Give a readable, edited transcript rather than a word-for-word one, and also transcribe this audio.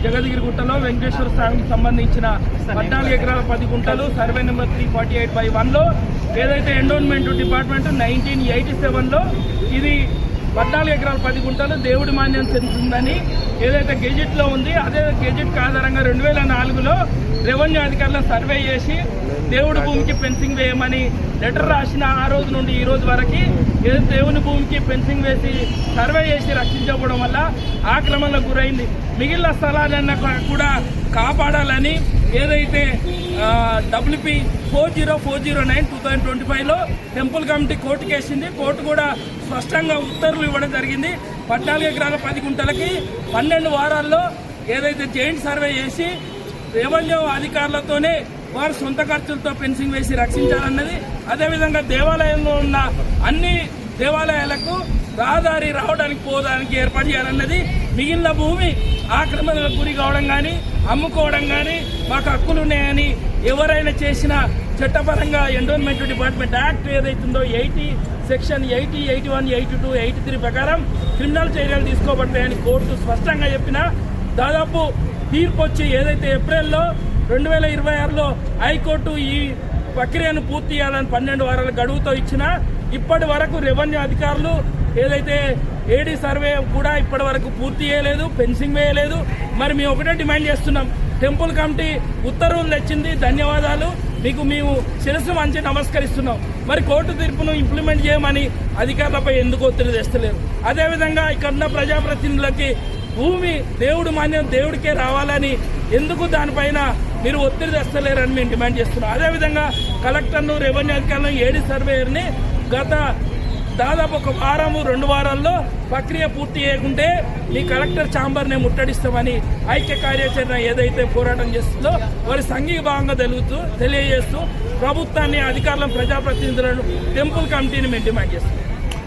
జగద్గిరిగుట్టలో వెంకటేశ్వర స్వామికి సంబంధించిన 14 ఎకరాల 10 గుంటలు సర్వే నెంబర్ 348/1లో ఏదైతే ఎండోన్మెంట్ డిపార్ట్మెంట్ 1987లో ఇది 14 ఎకరాల 10 గుంటలు దేవుడి మాన్యం చెందుతుందని ఏదైతే గెజిట్లో ఉంది, అదే గెజిట్ ఆధారంగా 2004లో రెవెన్యూ అధికారులను సర్వే చేసి దేవుడి భూమికి ఫెన్సింగ్ వేయమని లెటర్ రాసిన ఆ రోజు నుండి ఈ రోజు వరకు ఏదైతే దేవుని భూమికి ఫెన్సింగ్ వేసి సర్వే చేసి రక్షించకపోవడం వల్ల ఆక్రమణలకు గురైంది. మిగిలిన స్థలాలన్నా కూడా కాపాడాలని ఏదైతే WP 40409/2025లో టెంపుల్ కమిటీ కోర్టుకు వేసింది. కోర్టు కూడా స్పష్టంగా ఉత్తర్వులు ఇవ్వడం జరిగింది. 14 ఎకరాల 10 గుంటలకి 12 వారాల్లో ఏదైతే జాయింట్ సర్వే చేసి రెవెన్యూ అధికారులతోనే వారు సొంత ఖర్చులతో ఫెన్సింగ్ వేసి రక్షించాలన్నది. అదేవిధంగా దేవాలయంలో ఉన్న అన్ని దేవాలయాలకు రహదారి రావడానికి పోవడానికి ఏర్పాటు చేయాలన్నది. మిగిలిన భూమి ఆక్రమణలకు గురి కావడం కానీ అమ్ముకోవడం కానీ మాకు హక్కులు ఉన్నాయని ఎవరైనా చేసిన చట్టపరంగా ఎండోన్మెంట్ డిపార్ట్మెంట్ యాక్ట్ ఏదైతుందో 80 సెక్షన్ 80, 81, 82, 83 ప్రకారం క్రిమినల్ చర్యలు తీసుకోబడతాయని కోర్టు స్పష్టంగా చెప్పిన దాదాపు తీర్పు వచ్చి ఏదైతే ఏప్రిల్లో 2026లో హైకోర్టు ఈ ప్రక్రియను పూర్తి చేయాలని 12 వారాల గడువుతో ఇచ్చినా ఇప్పటి వరకు రెవెన్యూ అధికారులు ఏదైతే ఏడీ సర్వే కూడా ఇప్పటి వరకు పూర్తి చేయలేదు, ఫెన్సింగ్ వేయలేదు. మరి మేము ఒకటే డిమాండ్ చేస్తున్నాం, టెంపుల్ కమిటీ ఉత్తర్వులు తెచ్చింది, ధన్యవాదాలు మీకు, మేము శిరస్సు మంచి నమస్కరిస్తున్నాం. మరి కోర్టు తీర్పును ఇంప్లిమెంట్ చేయమని అధికారులపై ఎందుకు ఒత్తిడి తెస్తలేరు? అదేవిధంగా ఇక్కడున్న ప్రజాప్రతినిధులకి భూమి దేవుడు మాన్యం దేవుడికే రావాలని ఎందుకు దానిపైన మీరు ఒత్తిడి తెస్తలేరని మేము డిమాండ్ చేస్తున్నాం. అదేవిధంగా కలెక్టర్ను, రెవెన్యూ అధికారులను, ఏడీ సర్వేయర్ని గత దాదాపు 1 వారం 2 వారాల్లో ప్రక్రియ పూర్తి చేయకుంటే మీ కలెక్టర్ ఛాంబర్నే ముట్టడిస్తామని ఐక్య కార్యాచరణ ఏదైతే పోరాటం చేస్తుందో వారి సంఘీభావంగా తెలియజేస్తూ ప్రభుత్వాన్ని, అధికారులను, ప్రజాప్రతినిధులను, టెంపుల్ కమిటీని మేము డిమాండ్ చేస్తున్నాం.